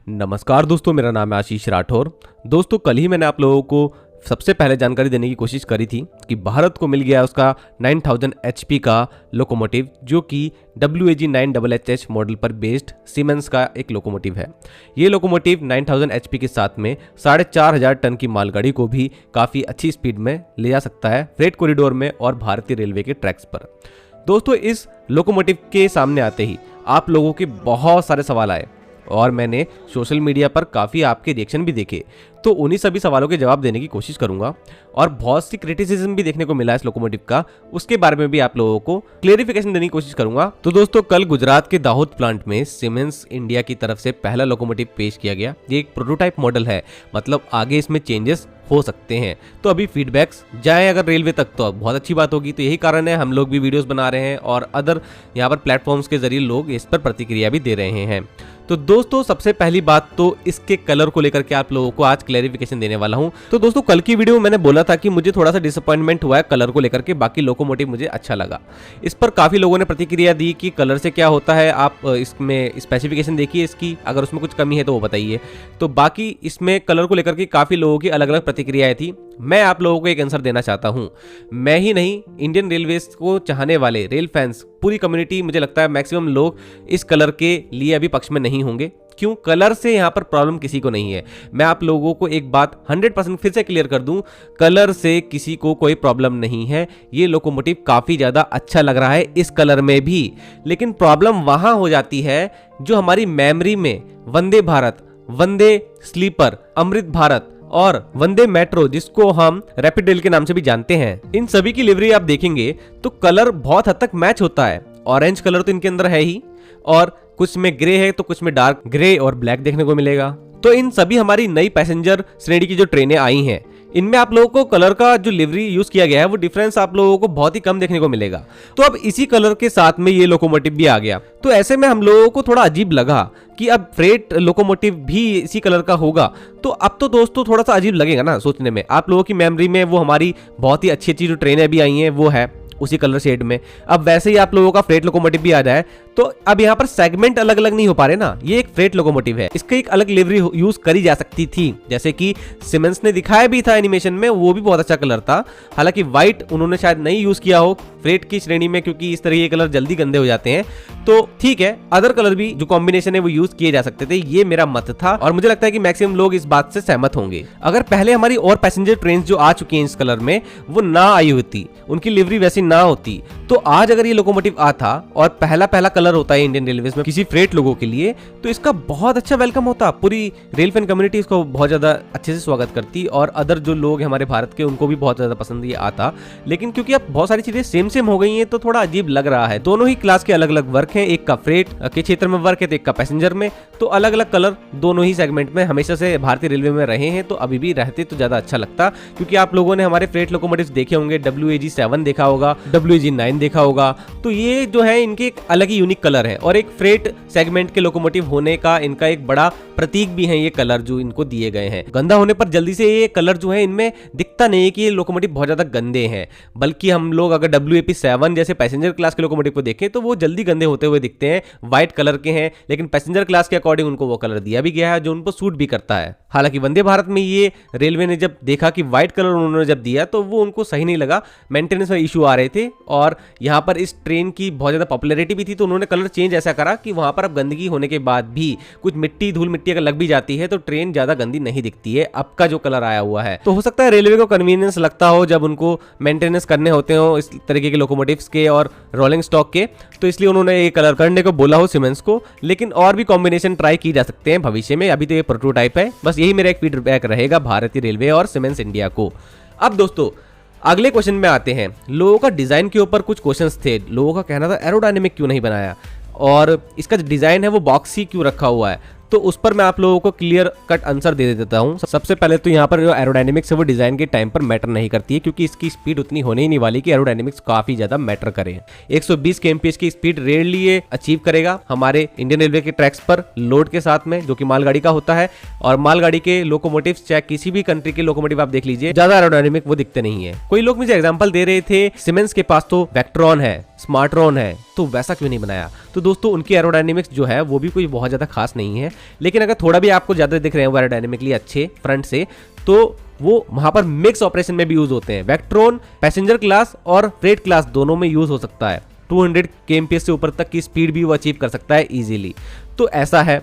नमस्कार दोस्तों, मेरा नाम है आशीष राठौर। दोस्तों, कल ही मैंने आप लोगों को सबसे पहले जानकारी देने की कोशिश करी थी कि भारत को मिल गया उसका 9000 HP का लोकोमोटिव, जो कि WAG-9HH मॉडल पर बेस्ड सीमेंस का एक लोकोमोटिव है। ये लोकोमोटिव 9000 HP के साथ में 4500 टन की मालगाड़ी को भी काफ़ी अच्छी स्पीड में ले जा सकता है फ्रेट कॉरिडोर में और भारतीय रेलवे के ट्रैक्स पर। दोस्तों, इस लोकोमोटिव के सामने आते ही आप लोगों के बहुत सारे सवाल आए और मैंने सोशल मीडिया पर काफ़ी आपके रिएक्शन भी देखे, तो उन्हीं सभी सवालों के जवाब देने की कोशिश करूंगा। और बहुत सी क्रिटिसिज्म भी देखने को मिला इस लोकोमोटिव का, उसके बारे में भी आप लोगों को क्लेरिफिकेशन देने की कोशिश करूंगा। तो दोस्तों, कल गुजरात के दाहोद प्लांट में सीमेंस इंडिया की तरफ से पहला लोकोमोटिव पेश किया गया। ये एक प्रोटोटाइप मॉडल है, मतलब आगे इसमें चेंजेस हो सकते हैं। तो अभी फीडबैक्स जाए अगर रेलवे तक तो बहुत अच्छी बात होगी। तो यही कारण है हम लोग भी वीडियोस बना रहे हैं और अदर यहाँ पर प्लेटफॉर्म्स के जरिए लोग इस पर प्रतिक्रिया भी दे रहे हैं। तो दोस्तों, सबसे पहली बात तो इसके कलर को लेकर के आप लोगों को आज क्लैरिफिकेशन देने वाला हूं। तो दोस्तों, कल की वीडियो में मैंने बोला था कि मुझे थोड़ा सा डिसअपॉइंटमेंट हुआ है कलर को लेकर के, बाकी लोकोमोटिव मुझे अच्छा लगा। इस पर काफ़ी लोगों ने प्रतिक्रिया दी कि कलर से क्या होता है, आप इसमें स्पेसिफिकेशन देखिए इसकी, अगर उसमें कुछ कमी है तो वो बताइए। तो बाकी इसमें कलर को लेकर के काफ़ी लोगों की अलग अलग प्रतिक्रियाएं थी। मैं आप लोगों को एक आंसर देना चाहता हूं। मैं ही नहीं, इंडियन रेलवेज को चाहने वाले रेल फैंस, पूरी कम्युनिटी, मुझे लगता है मैक्सिमम लोग इस कलर के लिए अभी पक्ष में नहीं होंगे। क्यों? कलर से यहाँ पर प्रॉब्लम किसी को नहीं है। मैं आप लोगों को एक बात 100% फिर से क्लियर कर दूं, कलर से किसी को कोई प्रॉब्लम नहीं है। ये लोकोमोटिव काफ़ी ज़्यादा अच्छा लग रहा है इस कलर में भी, लेकिन प्रॉब्लम वहाँ हो जाती है जो हमारी मेमोरी में वंदे भारत, वंदे स्लीपर, अमृत भारत और वंदे मेट्रो, जिसको हम रैपिड रेल के नाम से भी जानते हैं, इन सभी की लिवरी आप देखेंगे तो कलर बहुत हद तक मैच होता है। ऑरेंज कलर तो इनके अंदर है ही, और कुछ में ग्रे है तो कुछ में डार्क ग्रे और ब्लैक देखने को मिलेगा। तो इन सभी हमारी नई पैसेंजर श्रेणी की जो ट्रेनें आई हैं, इनमें आप लोगों को कलर का जो लिवरी यूज किया गया है वो डिफरेंस आप लोगों को बहुत ही कम देखने को मिलेगा। तो अब इसी कलर के साथ में ये लोकोमोटिव भी आ गया, तो ऐसे में हम लोगों को थोड़ा अजीब लगा कि अब फ्रेट लोकोमोटिव भी इसी कलर का होगा। तो अब तो दोस्तों थोड़ा सा अजीब लगेगा ना सोचने में। आप लोगों की मेमोरी में वो हमारी बहुत ही अच्छी अच्छी जो ट्रेनें भी आई हैं वो है उसी कलर शेड में। अब वैसे ही आप लोगों का फ्रेट लोकोमोटिव भी आ जाए तो अब यहाँ पर सेगमेंट अलग अलग नहीं हो पा रहे ना। ये एक फ्रेट लोकोमोटिव है, इसका एक अलग लिवरी यूज करी जा सकती थी, जैसे कि सीमेंस ने दिखाया भी था एनिमेशन में, वो भी बहुत अच्छा कलर था। हालांकि व्हाइट उन्होंने शायद नहीं यूज किया हो फ्रेट की श्रेणी में, क्योंकि इस तरह के कलर जल्दी गंदे हो जाते हैं। तो ठीक है, अदर कलर भी जो कॉम्बिनेशन है वो यूज किए जा सकते थे, ये मेरा मत था और मुझे लगता है कि मैक्सिमम लोग इस बात से सहमत होंगे। अगर पहले हमारी और पैसेंजर ट्रेन जो आ चुकी हैं इस कलर में वो ना आई होती, उनकी लिवरी वैसी ना होती, तो आज अगर ये लोकोमोटिव आता और पहला कलर होता है इंडियन रेलवेज में किसी फ्रेट लोगों के लिए, तो इसका बहुत अच्छा वेलकम होता। पूरी रेल फैन कम्युनिटी इसको बहुत ज्यादा अच्छे से स्वागत करती और अदर जो लोग हमारे भारत के उनको भी बहुत ज्यादा पसंद ये आता। लेकिन क्योंकि अब बहुत सारी चीजें सेम हो गई हैं तो थोड़ा अजीब लग रहा है। दोनों ही क्लास के अलग अलग वर्क हैं, एक का फ्रेट के क्षेत्र में वर्क है तो एक का पैसेंजर में, तो अलग अलग कलर दोनों ही सेगमेंट में हमेशा से भारतीय रेलवे में रहे हैं। तो अभी भी रहते तो ज्यादा अच्छा लगता, क्योंकि आप लोगों ने हमारे फ्रेट लोकोमोटिव्स देखे होंगे, WAG-7 देखा होगा, WAG-9 देखा होगा, तो ये जो है इनके एक अलग ही यूनिक कलर है और एक फ्रेट सेगमेंट के लोकोमोटिव होने का इनका एक बड़ा प्रतीक भी है ये कलर जो इनको दिए गए हैं। गंदा होने पर जल्दी से ये कलर जो है इनमें दिखता नहीं है कि ये लोकोमोटिव बहुत ज्यादा गंदे हैं, बल्कि हम लोग अगर WAP-7 जैसे पैसेंजर क्लास के लोकोमोटिव को देखें तो वो जल्दी गंदे होते हुए दिखते हैं, व्हाइट कलर के हैं, लेकिन पैसेंजर क्लास के अकॉर्डिंग उनको वो कलर दिया भी गया है जो उनको सूट भी करता है। हालांकि वंदे भारत में ये रेलवे ने जब देखा कि व्हाइट कलर उन्होंने जब दिया तो वो उनको सही नहीं लगा, मेंटेनेंस में इशू आ रहे थे और यहाँ पर इस ट्रेन की बहुत ज्यादा पॉपुलैरिटी भी थी, तो उन्होंने कलर चेंज ऐसा करा कि वहां पर अब गंदगी होने के बाद भी कुछ मिट्टी धूल मिट्टी अगर लग भी जाती है तो ट्रेन ज्यादा गंदी नहीं दिखती है अब का जो कलर आया हुआ है। तो हो सकता है रेलवे को कन्वीनियंस लगता हो जब उनको मेंटेनेंस करने होते हो इस तरीके के लोकोमोटिव्स के और रोलिंग स्टॉक के, तो इसलिए उन्होंने ये कलर करने को बोला हो सीमेंस को। लेकिन और भी कॉम्बिनेशन ट्राई की जा सकते हैं भविष्य में, अभी तो ये प्रोटोटाइप है। बस यही मेरा एक फीडबैक रहेगा भारतीय रेलवे और सीमेंस इंडिया को। अब दोस्तों अगले क्वेश्चन में आते हैं। लोगों का डिजाइन के ऊपर कुछ क्वेश्चंस थे। लोगों का कहना था एरोडायनेमिक क्यों नहीं बनाया और इसका जो डिजाइन है वो बॉक्सी क्यों रखा हुआ है। तो उस पर मैं आप लोगों को क्लियर कट आंसर दे देता हूं। सबसे पहले तो यहाँ पर जो एरोडायनेमिक्स है वो डिजाइन के टाइम पर मैटर नहीं करती है, क्योंकि इसकी स्पीड उतनी होने ही नहीं वाली कि एरोडायनेमिक्स काफी ज्यादा मैटर करे। 120 kmph की स्पीड रेयरली ये अचीव करेगा हमारे इंडियन रेलवे के ट्रैक्स पर लोड के साथ में, जो कि मालगाड़ी का होता है। और मालगाड़ी के लोकोमोटिव्स चाहे किसी भी कंट्री के लोकोमोटिव आप देख लीजिए, ज्यादा एरोडायनेमिक वो दिखते नहीं है। कोई लोग मुझे एग्जाम्पल दे रहे थे, सीमेंस के पास तो वेक्ट्रॉन है, स्मार्ट्रॉन है तो वैसा क्यों नहीं बनाया। तो दोस्तों उनकी एरोडायनेमिक्स जो है वो भी कोई बहुत ज़्यादा खास नहीं है, लेकिन अगर थोड़ा भी आपको ज़्यादा दिख रहे हैं वो एरोडायनेमिकली अच्छे फ्रंट से, तो वो वहाँ पर मिक्स ऑपरेशन में भी यूज़ होते हैं। वेक्ट्रॉन पैसेंजर क्लास और फ्रेट क्लास दोनों में यूज़ हो सकता है। 200 kmph से ऊपर तक की स्पीड भी वो अचीव कर सकता है इजीली। तो ऐसा है।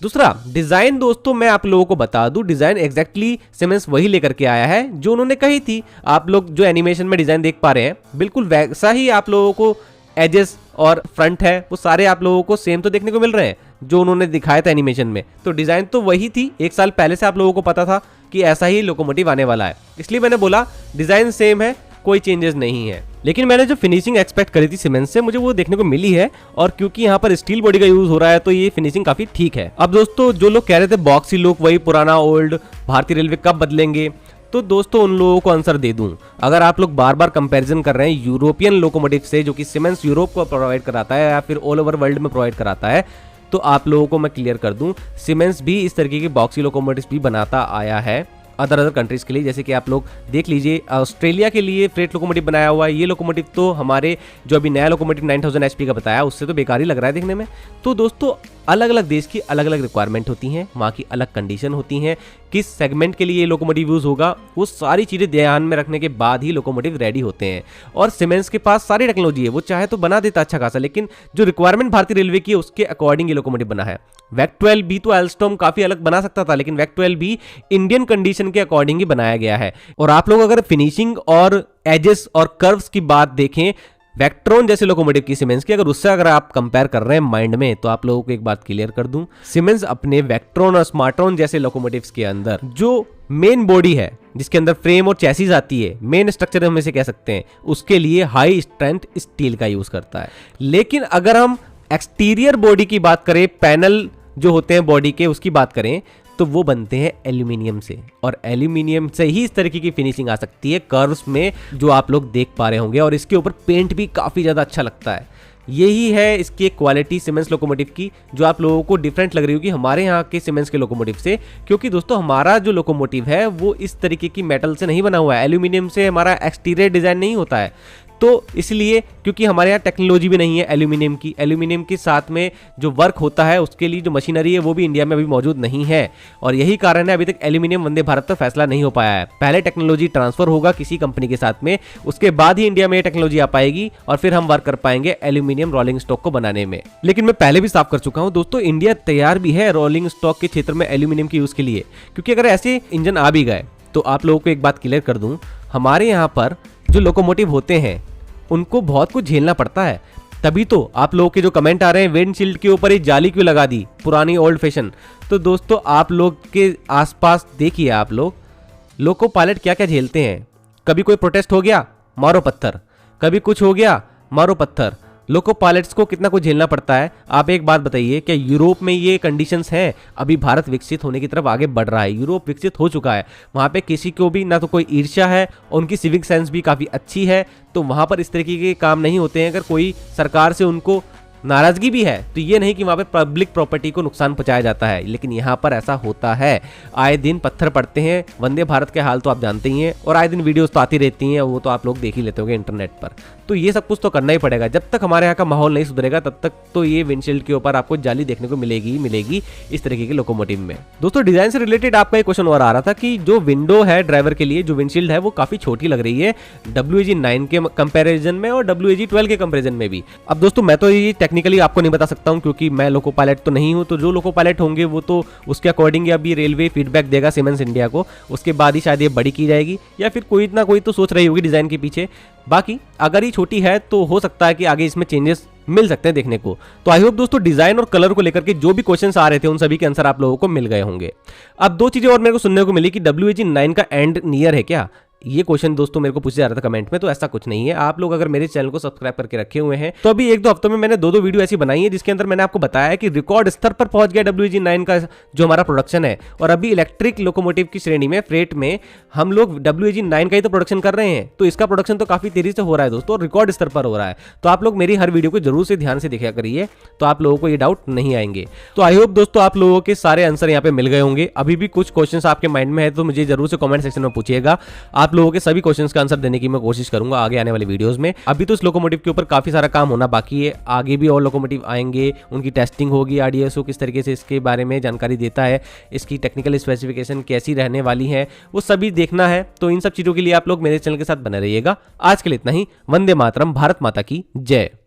दूसरा डिज़ाइन दोस्तों मैं आप लोगों को बता दूं, डिज़ाइन एग्जैक्टली सिमेंस वही लेकर के आया है जो उन्होंने कही थी। आप लोग जो एनिमेशन में डिज़ाइन देख पा रहे हैं बिल्कुल वैसा ही आप लोगों को एजेस और फ्रंट है वो सारे आप लोगों को सेम तो देखने को मिल रहे हैं जो उन्होंने दिखाया था एनिमेशन में। तो डिज़ाइन तो वही थी, 1 साल पहले से आप लोगों को पता था कि ऐसा ही लोकोमोटिव आने वाला है, इसलिए मैंने बोला डिज़ाइन सेम है, कोई चेंजेस नहीं है। लेकिन मैंने जो फिनिशिंग एक्सपेक्ट करी थी सीमेंस से मुझे वो देखने को मिली है, और क्योंकि यहाँ पर स्टील बॉडी का यूज हो रहा है तो ये फिनिशिंग काफी ठीक है। अब दोस्तों जो लोग कह रहे थे बॉक्सी लुक वही पुराना ओल्ड भारतीय रेलवे कब बदलेंगे, तो दोस्तों उन लोगों को आंसर दे दूं। अगर आप लोग बार बार कंपैरिजन कर रहे हैं यूरोपियन लोकोमोटिव से जो कि सीमेंस यूरोप को प्रोवाइड कराता है या फिर ऑल ओवर वर्ल्ड में प्रोवाइड कराता है, तो आप लोगों को मैं क्लियर कर दूं सीमेंस भी इस तरीके के बॉक्सी लोकोमोटिव भी बनाता आया है अदर कंट्रीज के लिए। जैसे कि आप लोग देख लीजिए ऑस्ट्रेलिया के लिए फ्रेट लोकोमोटिव बनाया हुआ है। ये लोकोमोटिव तो हमारे जो अभी नया लोकोमोटिव 9000 HP का बताया उससे तो बेकार ही लग रहा है देखने में। तो दोस्तों अलग अलग देश की अलग अलग रिक्वायरमेंट होती हैं, वहाँ की अलग कंडीशन होती हैं, किस सेगमेंट के लिए ये लोकोमोटिव यूज होगा वो सारी चीज़ें ध्यान में रखने के बाद ही लोकोमोटिव रेडी होते हैं। और सीमेंस के पास सारी टेक्नोलॉजी है, वो चाहे तो बना देता अच्छा खासा, लेकिन जो रिक्वायरमेंट भारतीय रेलवे की है उसके अकॉर्डिंग ये लोकोमोटिव बना है। वैक 12 भी तो एल्स्टॉम काफी अलग बना सकता था, लेकिन वैक 12 भी इंडियन कंडीशन के अकॉर्डिंग ही बनाया गया है। और आप लोग अगर फिनिशिंग और एजेस और कर्व्स की बात देखें वेक्ट्रॉन जैसे लोकोमोटिव की सीमेंस की, अगर आप कंपेयर कर रहे हैं माइंड में, तो आप लोगों को एक बात क्लियर कर दूं, सीमेंस अपने वेक्ट्रॉन और स्मार्ट्रॉन जैसे लोकोमोटिव्स के अंदर जो मेन बॉडी है जिसके अंदर फ्रेम और चैसिस आती है, मेन स्ट्रक्चर हम इसे कह सकते हैं, उसके लिए हाई स्ट्रेंथ स्टील का यूज करता है। लेकिन अगर हम एक्सटीरियर बॉडी की बात करें, पैनल जो होते हैं बॉडी के उसकी बात करें, तो वो बनते हैं एल्यूमिनियम से, और एल्यूमिनियम से ही इस तरीके की फिनिशिंग आ सकती है कर्व्स में जो आप लोग देख पा रहे होंगे। और इसके ऊपर पेंट भी काफ़ी ज़्यादा अच्छा लगता है। यही है इसकी एक क्वालिटी सीमेंस लोकोमोटिव की जो आप लोगों को डिफरेंट लग रही होगी हमारे यहाँ के सीमेंस के लोकोमोटिव से, क्योंकि दोस्तों हमारा जो लोकोमोटिव है वो इस तरीके की मेटल से नहीं बना हुआ है, एल्यूमिनियम से हमारा एक्सटीरियर डिज़ाइन नहीं होता है। तो इसलिए क्योंकि हमारे यहाँ टेक्नोलॉजी भी नहीं है एल्यूमिनियम के साथ में जो वर्क होता है उसके लिए जो मशीनरी है वो भी इंडिया में अभी मौजूद नहीं है, और यही कारण है अभी तक एल्यूमिनियम वंदे भारत पर फैसला नहीं हो पाया है। पहले टेक्नोलॉजी ट्रांसफर होगा किसी कंपनी के साथ में, उसके बाद ही इंडिया में टेक्नोलॉजी आ पाएगी और फिर हम वर्क कर पाएंगे एल्यूमिनियम रोलिंग स्टॉक को बनाने में। लेकिन मैं पहले भी साफ कर चुका हूँ दोस्तों, इंडिया तैयार भी है रोलिंग स्टॉक के क्षेत्र में एल्यूमिनियम के यूज के लिए, क्योंकि अगर ऐसे इंजन आ भी गए तो आप लोगों को एक बात क्लियर कर दूं, हमारे यहाँ पर जो लोकोमोटिव होते हैं उनको बहुत कुछ झेलना पड़ता है। तभी तो आप लोगों के जो कमेंट आ रहे हैं विंडशील्ड के ऊपर ही जाली क्यों लगा दी, पुरानी ओल्ड फैशन। तो दोस्तों आप लोग के आसपास देखिए, आप लोग लोको पायलट क्या क्या झेलते हैं। कभी कोई प्रोटेस्ट हो गया मारो पत्थर, कभी कुछ हो गया मारो पत्थर। लोको पायलट्स को कितना कुछ झेलना पड़ता है। आप एक बात बताइए, क्या यूरोप में ये कंडीशंस हैं? अभी भारत विकसित होने की तरफ आगे बढ़ रहा है, यूरोप विकसित हो चुका है, वहाँ पे किसी को भी ना तो कोई ईर्ष्या है, उनकी सिविक सेंस भी काफ़ी अच्छी है, तो वहाँ पर इस तरीके के काम नहीं होते हैं। अगर कोई सरकार से उनको नाराजगी भी है तो ये नहीं कि वहाँ पे पब्लिक प्रॉपर्टी को नुकसान पहुंचाया जाता है, लेकिन यहाँ पर ऐसा होता है। आए दिन पत्थर पड़ते हैं, वंदे भारत के हाल तो आप जानते ही हैं, और आए दिन वीडियोस तो आती रहती हैं, वो तो आप लोग देख ही लेते होंगे इंटरनेट पर। तो ये सब कुछ तो करना ही पड़ेगा, जब तक हमारे यहाँ का माहौल नहीं सुधरेगा तब तक तो ये विंडशील्ड के ऊपर आपको जाली देखने को मिलेगी इस तरीके के लोकोमोटिव में। दोस्तों डिजाइन से रिलेटेड आपका एक क्वेश्चन और आ रहा था कि जो विंडो है ड्राइवर के लिए, जो विंडशील्ड है वो काफी छोटी लग रही है WAG9 के कंपेरिजन में और WAG12 के कंपेरिजन में भी। अब दोस्तों मैं तो ये टेक्निकली आपको नहीं बता सकता हूं क्योंकि मैं लोको पायलट तो नहीं हूं, तो जो लोको पायलट होंगे वो तो उसके अकॉर्डिंग अभी रेलवे फीडबैक देगा सीमेंस इंडिया को, उसके बाद ही शायद ये बड़ी की जाएगी, या फिर कोई ना कोई तो सोच रही होगी डिजाइन के पीछे। बाकी अगर ये छोटी है तो हो सकता है कि आगे इसमें चेंजेस मिल सकते हैं देखने को। तो आई होप दोस्तों डिजाइन और कलर को लेकर के जो भी क्वेश्चंस आ रहे थे उन सभी के आंसर आप लोगों को मिल गए होंगे। अब दो चीजें और मेरे को सुनने को मिली कि WAG9 का एंड नियर है क्या, ये क्वेश्चन दोस्तों मेरे को पूछा जा रहा था कमेंट में, तो ऐसा कुछ नहीं है। आप लोग अगर मेरे चैनल को सब्सक्राइब करके रखे हुए हैं तो अभी 1-2 हफ्तों में मैंने 2 वीडियो ऐसी बनाई है जिसके अंदर मैंने आपको बताया है कि रिकॉर्ड स्तर पर पहुंच गया WAG9 का जो हमारा प्रोडक्शन है, और अभी इलेक्ट्रिक लोकोमोटिव की श्रेणी में फ्रेट में हम लोग WAG9 का ही तो प्रोडक्शन कर रहे हैं, तो इसका प्रोडक्शन तो काफी तेजी से हो रहा है दोस्तों, रिकॉर्ड स्तर पर हो रहा है। तो आप लोग मेरी हर वीडियो को जरूर से ध्यान से देखा करिए, तो आप लोगों को ये डाउट नहीं आएंगे। तो आई होप दोस्तों आप लोगों के सारे आंसर यहाँ पे मिल गए होंगे। अभी भी कुछ क्वेश्चन आपके माइंड में है तो मुझे जरूर से कॉमेंट सेक्शन में पूछिएगा। आप आप लोगों के सभी क्वेश्चंस का आंसर देने की मैं कोशिश करूंगा आगे आने वाले वीडियोस में। अभी तो इस लोकोमोटिव के ऊपर काफी सारा काम होना बाकी है, आगे भी और लोकोमोटिव आएंगे, उनकी टेस्टिंग होगी, आरडीएसओ किस तरीके से इसके बारे में जानकारी देता है, इसकी टेक्निकल स्पेसिफिकेशन कैसी रहने वाली है, वो सभी देखना है। तो इन सब चीजों के लिए आप लोग मेरे चैनल के साथ बने रहिएगा। आज के लिए इतना ही। वंदे मातरम, भारत माता की जय।